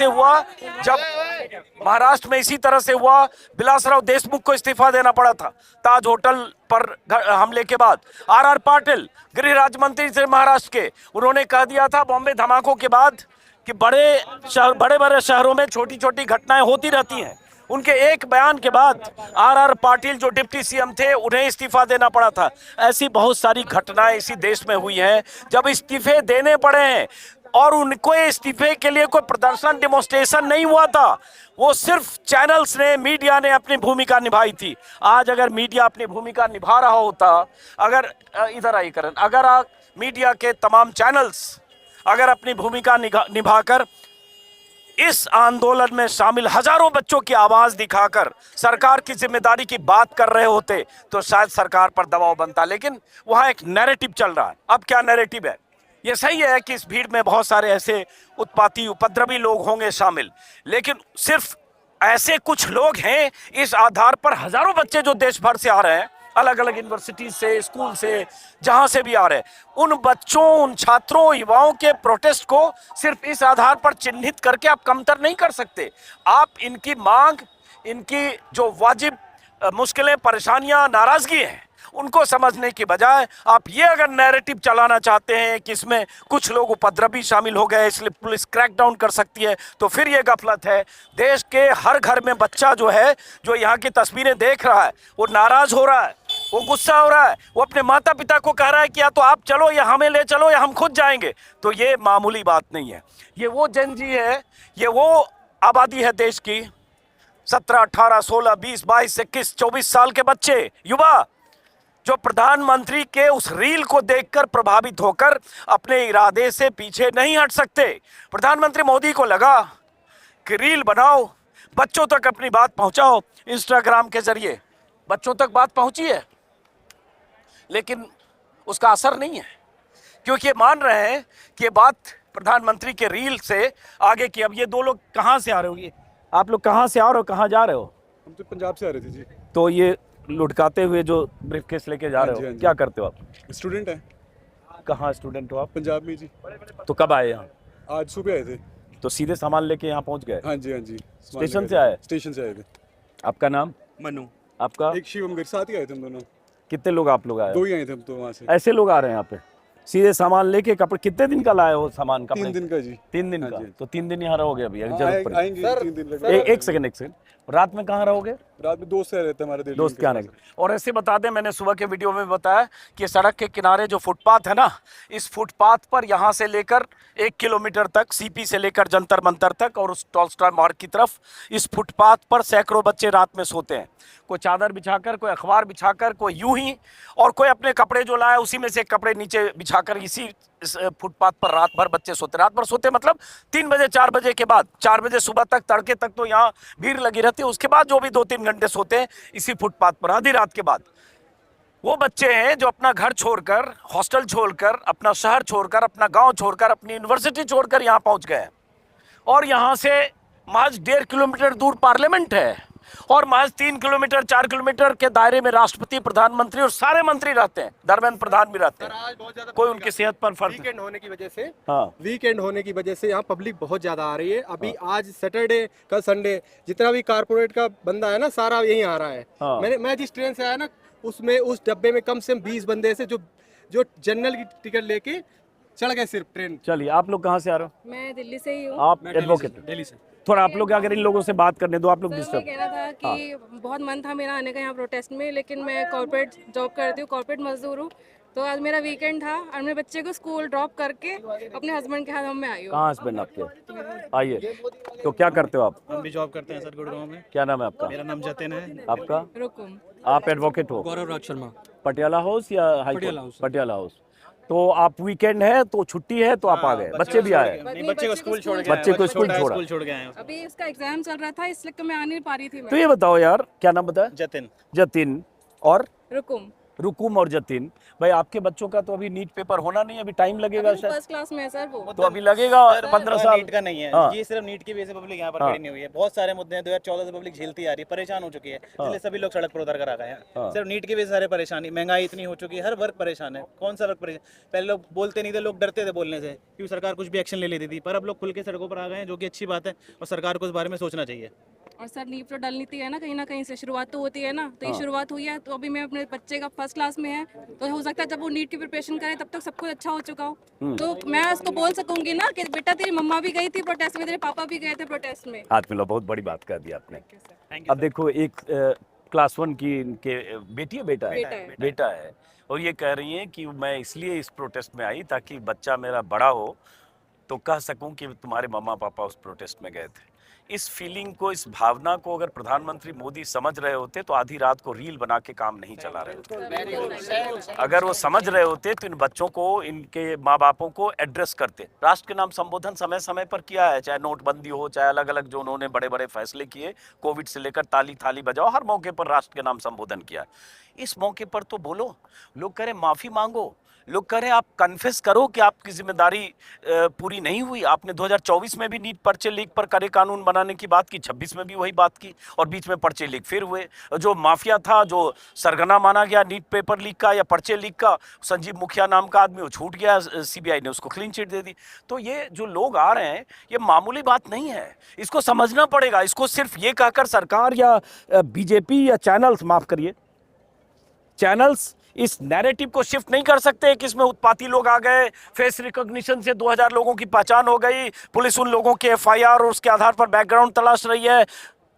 से हुआ, बिलासराव देशमुख को इस्तीफा देना पड़ा था ताज होटल पर हमले के बाद। आर पाटिल गृह राज्य मंत्री थे महाराष्ट्र के, उन्होंने कह दिया था बॉम्बे धमाकों के बाद कि बड़े बड़े शहरों में छोटी छोटी घटनाएं होती रहती हैं। उनके एक बयान के बाद आर पाटिल जो डिप्टी सीएम थे, उन्हें इस्तीफा देना पड़ा था। ऐसी बहुत सारी घटनाएं इसी देश में हुई हैं जब इस्तीफे देने पड़े हैं, और उनको इस्तीफे के लिए कोई प्रदर्शन, डेमोन्स्ट्रेशन नहीं हुआ था। वो सिर्फ चैनल्स ने, मीडिया ने अपनी भूमिका निभाई थी। आज अगर मीडिया अपनी भूमिका निभा रहा होता, अगर इधर आई करण, अगर मीडिया के तमाम चैनल्स अगर अपनी भूमिका निभाकर इस आंदोलन में शामिल हजारों बच्चों की आवाज दिखाकर सरकार की जिम्मेदारी की बात कर रहे होते तो शायद सरकार पर दबाव बनता, लेकिन वहां एक नैरेटिव चल रहा है। अब क्या नैरेटिव है? ये सही है कि इस भीड़ में बहुत सारे ऐसे उत्पाती उपद्रवी लोग होंगे शामिल, लेकिन सिर्फ ऐसे कुछ लोग हैं, इस आधार पर हजारों बच्चे जो देश भर से आ रहे हैं, अलग अलग यूनिवर्सिटी से, स्कूल से, जहां से भी आ रहे हैं, उन बच्चों, उन छात्रों, युवाओं के प्रोटेस्ट को सिर्फ इस आधार पर चिन्हित करके आप कमतर नहीं कर सकते। आप इनकी मांग, इनकी जो वाजिब मुश्किलें, परेशानियां, नाराजगी है, उनको समझने की बजाय आप ये अगर नैरेटिव चलाना चाहते हैं कि इसमें कुछ लोग उपद्रवी शामिल हो गए इसलिए पुलिस क्रैकडाउन कर सकती है, तो फिर ये गफलत है। देश के हर घर में बच्चा जो है, जो यहाँ की तस्वीरें देख रहा है, वो नाराज हो रहा है, वो गुस्सा हो रहा है, वो अपने माता पिता को कह रहा है कि या तो आप चलो या हमें ले चलो या हम खुद जाएंगे। तो ये मामूली बात नहीं है। ये वो जनजी है, ये वो आबादी है देश की, 17, 18, 16, 20, 22, 21, 24 साल के बच्चे, युवा, जो प्रधानमंत्री के उस रील को देखकर प्रभावित होकर अपने इरादे से पीछे नहीं हट सकते। प्रधानमंत्री मोदी को लगा कि रील बनाओ, बच्चों तक अपनी बात पहुंचाओ, इंस्टाग्राम के जरिए बच्चों तक बात पहुंची है, लेकिन उसका असर नहीं है, क्योंकि ये मान रहे हैं कि ये बात प्रधानमंत्री के रील से आगे की। अब ये दो लोग कहाँ से आ रहे हो? ये आप लोग कहाँ से आ रहे हो, कहाँ जा रहे हो? हम तो पंजाब से आ रहे थे जी। तो ये लुढ़काते हुए जो ब्रीफकेस लेके जा रहे हो, हाँ जी। क्या करते हो आप? स्टूडेंट है, कहाँ स्टूडेंट हो आप? पंजाब में जी। तो कब आए यहाँ? आज सुबह आए थे। तो सीधे सामान लेके यहाँ पहुँच गए? हाँ जी, हाँ जी। स्टेशन से आए? स्टेशन से आए थे। आपका नाम? मनु। आपका? एक शिवम के साथ ही आए थे हम दोनों। कितने लोग आप लोग आए? 2 ही आए थे हम तो वहाँ से। ऐसे लोग आ रहे हैं यहाँ पे सीधे सामान लेके? कपड़े कितने दिन का लाए हो सामान? कपड़े 3 दिन का जी। 3 दिन हाँ का? जी। तो 3 दिन यहाँ रहोगे अभी जरूरत पड़ी? आएंगे 3 दिन लगेगा। एक सेकंड, रात में कहाँ रहोगे? रात में दोस्त रह रहते हैं हमारे दिल्ली दोस्त के क्या पास। नहीं। और ऐसे बता दें, मैंने सुबह के वीडियो में बताया कि सड़क के किनारे जो फुटपाथ है ना, इस फुटपाथ पर यहाँ से लेकर 1 किलोमीटर तक, सीपी से लेकर जंतर मंतर तक और उस टॉलस्टॉय मार्ग की तरफ, इस फुटपाथ पर सैकड़ों बच्चे रात में सोते हैं। कोई चादर बिछाकर, कोई अखबार बिछाकर, कोई यूं ही, और कोई अपने कपड़े जो लाया उसी में से कपड़े नीचे बिछाकर इसी इस फुटपाथ पर रात भर बच्चे सोते। रात भर सोते मतलब 3 बजे 4 बजे के बाद, 4 बजे सुबह तक, तड़के तक तो यहाँ भीड़ लगी रहती है। उसके बाद जो भी 2-3 घंटे सोते हैं इसी फुटपाथ पर आधी रात के बाद। वो बच्चे हैं जो अपना घर छोड़कर, हॉस्टल छोड़कर, अपना शहर छोड़कर, अपना गांव छोड़कर, अपनी यूनिवर्सिटी छोड़कर यहाँ पहुँच गए। और यहाँ से महज 1.5 किलोमीटर दूर पार्लियामेंट है, और महज 3 किलोमीटर 4 किलोमीटर के दायरे में राष्ट्रपति, प्रधानमंत्री और सारे मंत्री रहते हैं, धर्मेंद्र प्रधान भी रहते हैं। आज बहुत ज्यादा कोई उनकी सेहत पर फर्क वीकेंड होने की वजह से यहाँ पब्लिक बहुत ज्यादा आ रही है। अभी आज सैटरडे, कल संडे, जितना भी कारपोरेट का बंदा है ना, सारा यहीं आ रहा है। मैं जिस ट्रेन से आया ना, उसमें उस डब्बे में कम से कम 20 बंदे से जो जनरल की टिकट लेके चढ़ गए सिर्फ ट्रेन। चलिए, आप लोग कहाँ से आ रहे हो? मैं दिल्ली से ही हूँ। आप एडवोकेट? दिल्ली से। थोड़ा आप लोग अगर इन लोगों से बात करने दो, आप लोग सर, मैं डिस्टर्ब। कहना था कि बहुत मन था मेरा आने का यहाँ प्रोटेस्ट में, लेकिन मैं कॉर्पोरेट जॉब करती हूँ, कॉर्पोरेट मजदूर हूँ। तो आज मेरा वीकेंड था और मैं बच्चे को स्कूल ड्रॉप करके अपने हस्बैंड के हाथ में आई हूँ। कहाँ हस्बैंड आपके? आइए। तो क्या करते हो आप? हम भी जॉब करते हैं सर, गुड़गांव में। क्या नाम है आपका? मेरा नाम जतिन है। आपका? रुकुम। आप एडवोकेट हो? गौरव राज शर्मा। पटियाला हाउस या high court? Patiala house. Patiala house. तो आप वीकेंड है तो छुट्टी है तो आप आ गए? बच्चे भी आए? नहीं, बच्चे को स्कूल छोड़ के बच्चे को स्कूल छोड़ा। स्कूल छोड़ के आए हैं। अभी उसका एग्जाम चल रहा था, इसलिए तो मैं आ नहीं पा रही थी। तो ये बताओ यार, क्या नाम बताया? जतिन। जतिन और रुकुम। रुकुम और जतिन भाई, आपके बच्चों का तो अभी नीट पेपर होना नहीं है, अभी टाइम लगेगा शायद। फर्स्ट क्लास में है सर वो। तो अभी लगेगा 15 साल। नीट का नहीं है, हाँ। ये सिर्फ नीट की वजह से पब्लिक यहाँ पर हाँ। खड़ी नहीं हुई है। बहुत सारे मुद्दे हैं 2014 से पब्लिक झेलती आ रही है, परेशान हो चुकी है, इसलिए सभी लोग सड़क पर उतर कर आ गए हैं। हाँ। सिर्फ नीट की वजह से सारे परेशानी, महंगाई इतनी हो चुकी है, हर वर्ग परेशान है। कौन सा वर्ग परेशान? पहले लोग बोलते नहीं थे, लोग डरते थे बोलने से क्योंकि सरकार कुछ भी एक्शन ले लेती थी, पर अब लोग खुल के सड़कों पर आ गए हैं, जो कि अच्छी बात है और सरकार को इस बारे में सोचना चाहिए। और सर नींव तो डलती है ना कहीं से, शुरुआत तो होती है ना। तो ये शुरुआत हुई है, तो अभी मैं अपने बच्चे का फर्स्ट क्लास में है, तो हो सकता है जब वो नीट की प्रिपरेशन करे तब तक सब कुछ अच्छा हो चुका हो। तो मैं उसको बोल सकूंगी ना कि बेटा तेरी मम्मा भी गई थी प्रोटेस्ट में, तेरे पापा भी गए थे प्रोटेस्ट में। हाथ मिलो, बहुत बड़ी बात कर दी आपने। अब देखो, एक क्लास 1 की इनके बेटी है, बेटा है? बेटा है। और ये कह रही हैं कि मैं इसलिए इस प्रोटेस्ट में आई ताकि बच्चा मेरा बड़ा हो तो कह सकूं कि तुम्हारे मम्मा पापा उस प्रोटेस्ट में गए थे। इस फीलिंग को, इस भावना को अगर प्रधानमंत्री मोदी समझ रहे होते तो आधी रात को रील बना के काम नहीं चला रहे होते। अगर वो समझ रहे होते तो इन बच्चों को, इनके माँ बापों को एड्रेस करते। राष्ट्र के नाम संबोधन समय समय पर किया है, चाहे नोटबंदी हो, चाहे अलग अलग जो उन्होंने बड़े बड़े फैसले किए, कोविड से लेकर ताली थाली बजाओ, हर मौके पर राष्ट्र के नाम संबोधन किया। इस मौके पर तो बोलो, लोग कह रहे माफी मांगो, लोग कह रहे हैं आप कन्फेस करो कि आपकी जिम्मेदारी पूरी नहीं हुई। आपने 2024 में भी नीट पर्चे लीक पर कड़े कानून बनाने की बात की, 26 में भी वही बात की, और बीच में पर्चे लीक फिर हुए। जो माफिया था, जो सरगना माना गया नीट पेपर लीक का या पर्चे लीक का, संजीव मुखिया नाम का आदमी, वो छूट गया, सीबीआई ने उसको क्लीन चिट दे दी। तो ये जो लोग आ रहे हैं, ये मामूली बात नहीं है, इसको समझना पड़ेगा। इसको सिर्फ ये कहकर सरकार या बीजेपी या चैनल्स, माफ करिए, चैनल्स इस नैरेटिव को शिफ्ट नहीं कर सकते कि इसमें उत्पाती लोग आ गए, फेस रिकॉग्निशन से 2000 लोगों की पहचान हो गई, पुलिस उन लोगों के एफआईआर और उसके आधार पर बैकग्राउंड तलाश रही है।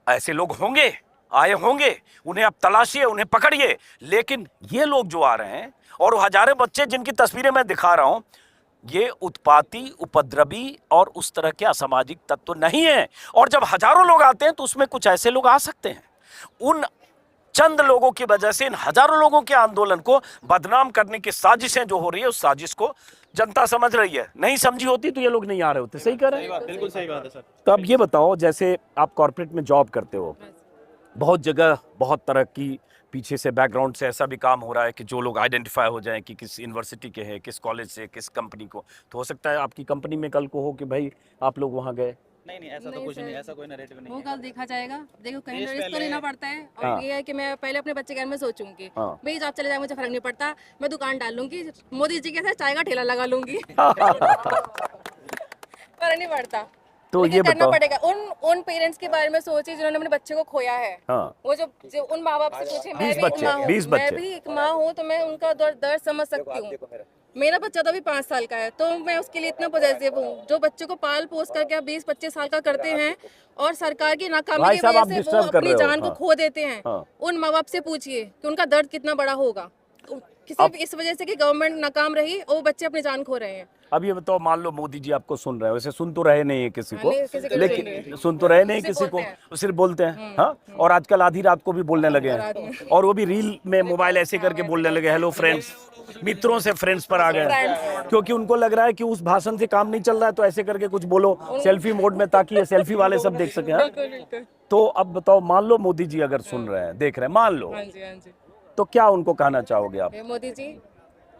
ऐसे लोग होंगे, आए होंगे, उन्हें आप तलाशिए, उन्हें पकड़िए। लेकिन ये लोग जो आ रहे हैं और हजारों बच्चे जिनकी तस्वीरें मैं दिखा रहा हूं, ये उत्पाती, उपद्रवी और उस तरह के असामाजिक तत्व नहीं है। और जब हजारों लोग आते हैं तो उसमें कुछ ऐसे लोग आ सकते हैं। उन चंद लोगों की वजह से इन हजारों लोगों के आंदोलन को बदनाम करने की साजिशें जो हो रही है, उस साजिश को जनता समझ रही है। नहीं समझी होती तो ये लोग नहीं आ रहे होते। सही कह रहे हैं, बिल्कुल सही बात है सर। तो अब ये बताओ, जैसे आप कॉर्पोरेट में जॉब करते हो, बहुत जगह बहुत तरह की पीछे से बैकग्राउंड से ऐसा भी काम हो रहा है कि जो लोग आइडेंटिफाई हो जाएं कि किस यूनिवर्सिटी के हैं, किस कॉलेज से, किस कंपनी को। तो हो सकता है आपकी कंपनी में कल को हो कि भाई आप लोग वहाँ गए। नहीं ऐसा तो कुछ नहीं, ऐसा कोई नैरेटिव नहीं वो है। कल देखा जाएगा। देखो कहीं देश रिस्क तो पहले- लेना पड़ता है, और हाँ। ये है कि मैं पहले अपने बच्चे के बारे में सोचूंगी। हाँ। भाई जॉब चले जाए मुझे फर्क नहीं पड़ता, मैं दुकान डाल लूंगी, मोदी जी के साथ चाय का ठेला लगा लूंगी। फर्क नहीं पड़ता। तो लेकिन ये करना बताओ, पड़ेगा। उन पेरेंट्स के बारे में सोचिए जिन्होंने अपने बच्चे को खोया है। हाँ, वो जो उन माँ बाप से पूछे, मैं 20 भी बच्चे, एक माँ हूँ, 20 मैं बच्चे। भी एक माँ हूँ, तो मैं उनका दर्द समझ सकती हूँ। मेरा बच्चा तो अभी 5 साल का है, तो मैं उसके लिए इतना पॉजिटिव हूँ। जो बच्चे को पाल पोस करके आप 20-25 साल का करते हैं और सरकार की नाकामी भाई की साहब, आप वजह से disturb वो कर अपनी रहे हो। जान को हाँ। खो देते हैं। हाँ। उन माँ बाप से पूछिए कि उनका दर्द कितना बड़ा होगा, किसी भी इस वजह से कि गवर्नमेंट नाकाम रही और वो बच्चे अपनी जान खो रहे हैं। अब ये बताओ, मान लो मोदी जी आपको सुन रहे हैं, वैसे सुन तो रहे नहीं है किसी को, नहीं, किसी को नहीं सुन लेकिन रहे। सुन तो रहे नहीं सिर्फ किसी को, बोलते हैं। वो सिर्फ बोलते हैं। हाँ, और आजकल आधी रात को भी बोलने लगे हैं, और वो भी रील में मोबाइल ऐसे करके बोलने लगे, हेलो फ्रेंड्स, मित्रों से फ्रेंड्स पर आ गए, क्योंकि उनको लग रहा है कि उस भाषण से काम नहीं चल रहा है, तो ऐसे करके कुछ बोलो सेल्फी मोड में, ताकि ये सेल्फी वाले सब देख सके। हाँ? तो अब बताओ, मान लो मोदी जी अगर सुन रहे हैं, देख रहे हैं, मान लो, हाँ जी। तो क्या उनको कहना चाहोगे आप? मोदी जी,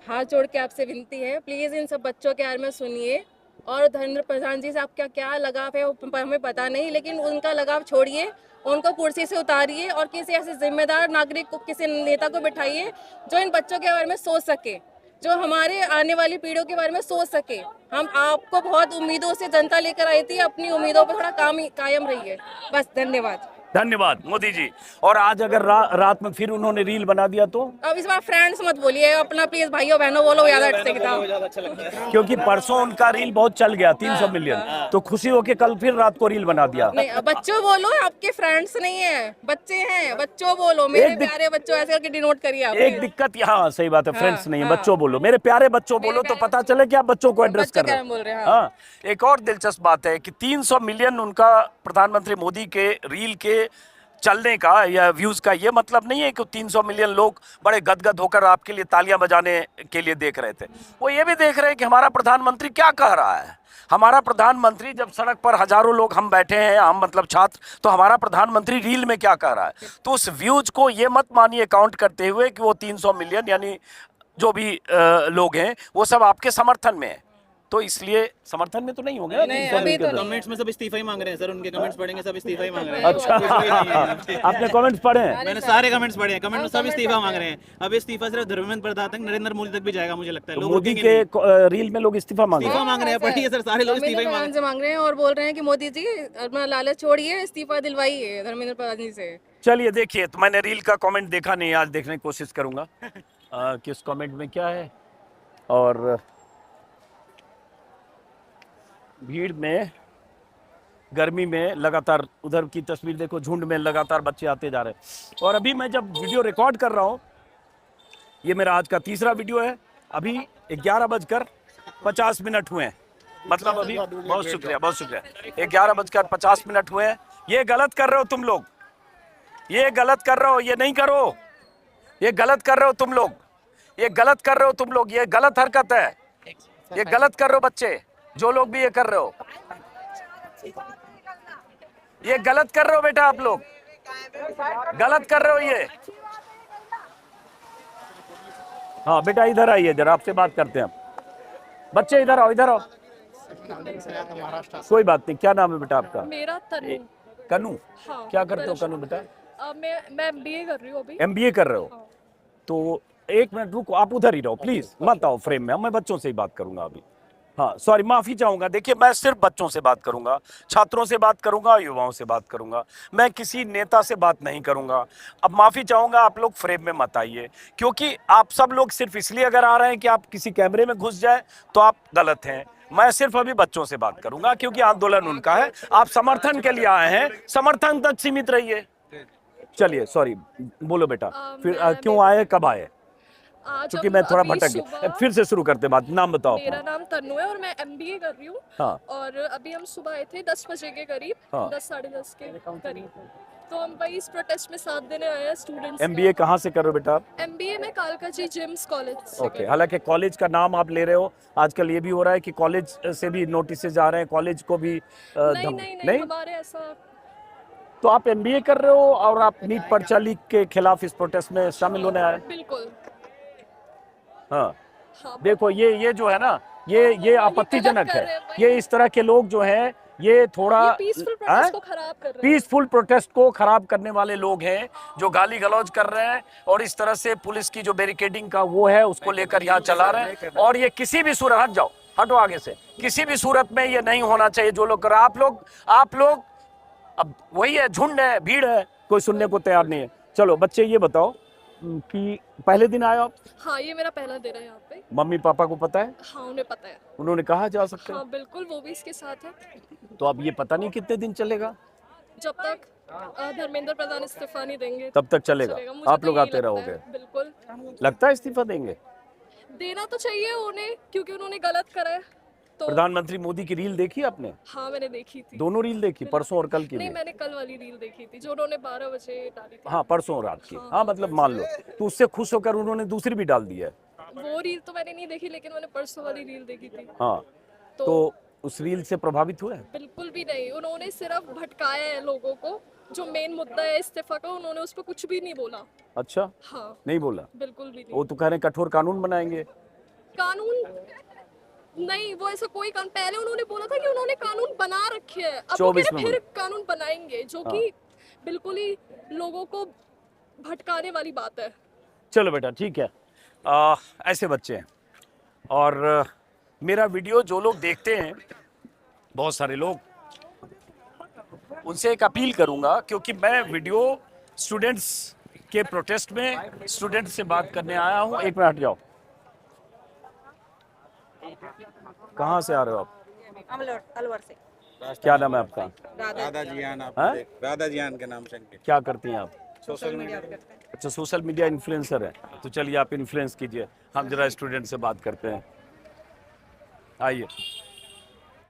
हाथ जोड़ के आपसे विनती है, प्लीज इन सब बच्चों के बारे में सुनिए। और धर्मेंद्र प्रधान जी से आपका क्या लगाव है वो हमें पता नहीं, लेकिन उनका लगाव छोड़िए, उनको कुर्सी से उतारिए और किसी ऐसे जिम्मेदार नागरिक को, किसी नेता को बिठाइए जो इन बच्चों के बारे में सोच सके, जो हमारे आने वाली पीढ़ियों के बारे में सोच सके। हम आपको बहुत उम्मीदों से जनता लेकर आई थी, अपनी उम्मीदों पर थोड़ा कायम रहिए। बस, धन्यवाद। धन्यवाद मोदी जी। और आज अगर रात में फिर उन्होंने रील बना दिया तो? अब इस बार फ्रेंड्स मत बोलिए, अपना प्लीज भाइयों बहनों बोलो, ज्यादा अच्छा लगता है। क्योंकि परसों उनका रील बहुत चल गया, 300 मिलियन, तो खुशी होके कल फिर रात को रील बना दिया। नहीं, बच्चों बोलो, आपके फ्रेंड्स नहीं है, बच्चे हैं, बच्चों बोलो, मेरे प्यारे बच्चों, ऐसे करके डिनोट करिए आप। एक दिक्कत यहाँ, सही बात है, फ्रेंड्स नहीं है, बच्चों बोलो, मेरे प्यारे बच्चों बोलो, तो पता चले कि आप बच्चों को एड्रेस कर रहे हैं। हाँ, एक और दिलचस्प बात है कि 300 मिलियन उनका प्रधानमंत्री मोदी के रील के चलने का या व्यूज का ये मतलब नहीं है कि 300 मिलियन लोग बड़े गदगद होकर आपके लिए तालियां बजाने के लिए देख रहे थे। वो ये भी देख रहे हैं कि हमारा प्रधानमंत्री क्या कह रहा है। हमारा प्रधानमंत्री, जब सड़क पर हजारों लोग हम बैठे हैं, हम मतलब छात्र, तो हमारा प्रधानमंत्री रील में क्या कह रहा है। तो उस व्यूज को ये मत मानिए काउंट करते हुए कि वो 300 मिलियन यानी जो भी लोग हैं वो सब आपके समर्थन में है। तो इसलिए समर्थन में तो नहीं होंगे ना। अभी तो कमेंट्स में सब इस्तीफा ही मांग रहे हैं सर, उनके कमेंट्स पढ़ेंगे सब इस्तीफा ही मांग रहे हैं। अच्छा, आपने कमेंट्स पढ़े हैं? मैंने सारे कमेंट्स पढ़े हैं, कमेंट में सब इस्तीफा मांग रहे हैं। अब इस्तीफा सिर्फ धर्मेंद्र प्रधान तक, नरेंद्र मोदी तक भी जाएगा मुझे लगता है। तो मोदी के रील में लोग इस्तीफा मांग रहे हैं। मांग रहे हैं, पढ़िए सर, सारे लोग इस्तीफा ही मांग रहे हैं और बोल रहे हैं कि मोदी जी अपना लालच छोड़िए, इस्तीफा दिलवाइए धर्मेंद्र प्रधान जी से। चलिए देखिए, तो मैंने रील का कमेंट देखा नहीं, आज देखने की कोशिश करूंगा किस कमेंट में क्या है। और भीड़ में, गर्मी में लगातार, उधर की तस्वीर देखो, झुंड में लगातार बच्चे आते जा रहे हैं। और अभी मैं जब वीडियो रिकॉर्ड कर रहा हूँ, ये मेरा आज का तीसरा वीडियो है, अभी 11:50 हुए हैं। मतलब अभी बहुत शुक्रिया, बहुत शुक्रिया। 11:50 हुए हैं। ये गलत कर रहे हो तुम लोग, ये गलत कर रहे हो, ये नहीं करो, ये गलत कर रहे हो तुम लोग, ये गलत कर रहे हो तुम लोग, ये गलत हरकत है, ये गलत कर रहे हो बच्चे, जो लोग भी ये कर रहे हो, ये गलत कर रहे हो बेटा, आप लोग गलत कर रहे हो ये। हाँ बेटा इधर आइए, जरा आपसे बात करते हैं। बच्चे इधर आओ, इधर आओ। कोई बात नहीं, क्या नाम है बेटा आपका? मेरा तनु। कनु? हाँ, क्या करते हो कनु बेटा? मैं MBA कर रही हूँ अभी। MBA कर रहे हो? तो एक मिनट रुको, आप उधर ही रहो प्लीज, मत आओ फ्रेम में, मैं बच्चों से ही बात करूंगा अभी। हाँ सॉरी, माफी चाहूंगा। देखिए मैं सिर्फ बच्चों से बात करूंगा, छात्रों से बात करूंगा, युवाओं से बात करूंगा, मैं किसी नेता से बात नहीं करूंगा। अब माफी चाहूंगा, आप लोग फ्रेम में मत आइए, क्योंकि आप सब लोग सिर्फ इसलिए अगर आ रहे हैं कि आप किसी कैमरे में घुस जाए तो आप गलत हैं। मैं सिर्फ अभी बच्चों से बात करूंगा, क्योंकि आंदोलन उनका है, आप समर्थन के लिए आए हैं, समर्थन तक सीमित रहिए। चलिए सॉरी, बोलो बेटा, फिर क्यों आए, कब आए? क्योंकि मैं थोड़ा भटक गया, फिर से शुरू करते बात। नाम बताओ। मेरा नाम तन्नु है और मैं MBA कर रही हूँ। हाँ। और अभी हम सुबह आए थे 10 बजे के करीब, हाँ। 10 साढ़े 10 के करीब, तो हम वही इस प्रोटेस्ट में साथ देने आए हैं स्टूडेंट्स। MBA कहाँ से कर रहे हो बेटा आप? MBA में कालकाजी जिम्स कॉलेज से। ओके, हालांकि कॉलेज का नाम आप ले रहे हो, आजकल ये भी हो रहा है कि कॉलेज से भी नोटिस आ रहे हैं, कॉलेज को भी नहीं, हमारे ऐसा। तो आप MBA कर रहे हो और आप नीट पर्चा लीक के खिलाफ इस प्रोटेस्ट में शामिल होने आए? बिल्कुल। हाँ, देखो ये जो है ना, ये आपत्तिजनक है। ये इस तरह के लोग जो हैं, ये थोड़ा पीसफुल प्रोटेस्ट को खराब कर रहे हैं। पीसफुल प्रोटेस्ट को खराब करने वाले लोग हैं, जो गाली गलौज कर रहे हैं और इस तरह से पुलिस की जो बैरिकेडिंग का वो है उसको लेकर यहाँ चला रहे हैं। और ये किसी भी सूरत, हट जाओ, हटो आगे से, किसी भी सूरत में ये नहीं होना चाहिए जो लोग कर रहे हैं। आप लोग अब वही है, झुंड है, भीड़ है, कोई सुनने को तैयार नहीं है। चलो बच्चे ये बताओ कि पहले दिन आए आप? हाँ, ये मेरा पहला दिन है यहाँ पे। मम्मी पापा को पता है? हाँ, उन्हें पता है। उन्होंने कहा जा सकते हैं? हाँ बिल्कुल, वो भी इसके साथ है। तो अब ये पता नहीं कितने दिन चलेगा? जब तक धर्मेंद्र प्रधान इस्तीफा नहीं देंगे तब तक चलेगा। मुझे आप तो लोग यही आते लगता रहोगे? है, बिल्कुल। लगता है इस्तीफा देंगे? देना तो चाहिए उन्हें, क्योंकि उन्होंने गलत करा है। तो प्रधानमंत्री मोदी की रील देखी आपने? हाँ मैंने देखी थी। दोनों रील देखी, परसों और कल की? नहीं, मैंने कल वाली रील देखी थी जो उन्होंने 12 बजे डाली थी। हाँ, परसों रात की। हाँ मतलब मान लो, तो उससे खुश होकर उन्होंने दूसरी भी डाल दी है। वो रील तो मैंने नहीं देखी, लेकिन मैंने परसों वाली रील देखी थी। हाँ, तो उस रील से प्रभावित हुए? बिल्कुल भी नहीं, उन्होंने सिर्फ भटकाया है लोगों को। जो मेन मुद्दा है इस्तीफा का, उन्होंने उस पर कुछ भी नहीं बोला। अच्छा, हाँ नहीं बोला? बिल्कुल भी नहीं। वो तो कह रहे हैं कठोर कानून बनाएंगे। कानून नहीं, वो ऐसा कोई कानून, पहले उन्होंने बोला था कि उन्होंने कानून बना रखे हैं, अब वो कह रहे फिर कानून बनाएंगे, जो कि बिल्कुल ही लोगों को भटकाने वाली बात है। चलो बेटा ठीक है, ऐसे बच्चे हैं। और मेरा वीडियो जो लोग देखते हैं, बहुत सारे लोग, उनसे एक अपील करूंगा, क्योंकि मैं वीडियो स्टूडेंट्स के प्रोटेस्ट में स्टूडेंट्स से बात करने आया हूं। एक मिनट जाओ, कहाँ से आ रहे हो आप? अलवर से। क्या नाम है आपका? राधा जियान। राधा जियान के नाम से। क्या करती हैं आप? Social media. अच्छा, सोशल मीडिया इन्फ्लुएंसर है। तो चलिए आप इन्फ्लुएंस कीजिए, हम जरा स्टूडेंट से बात करते हैं। आइए।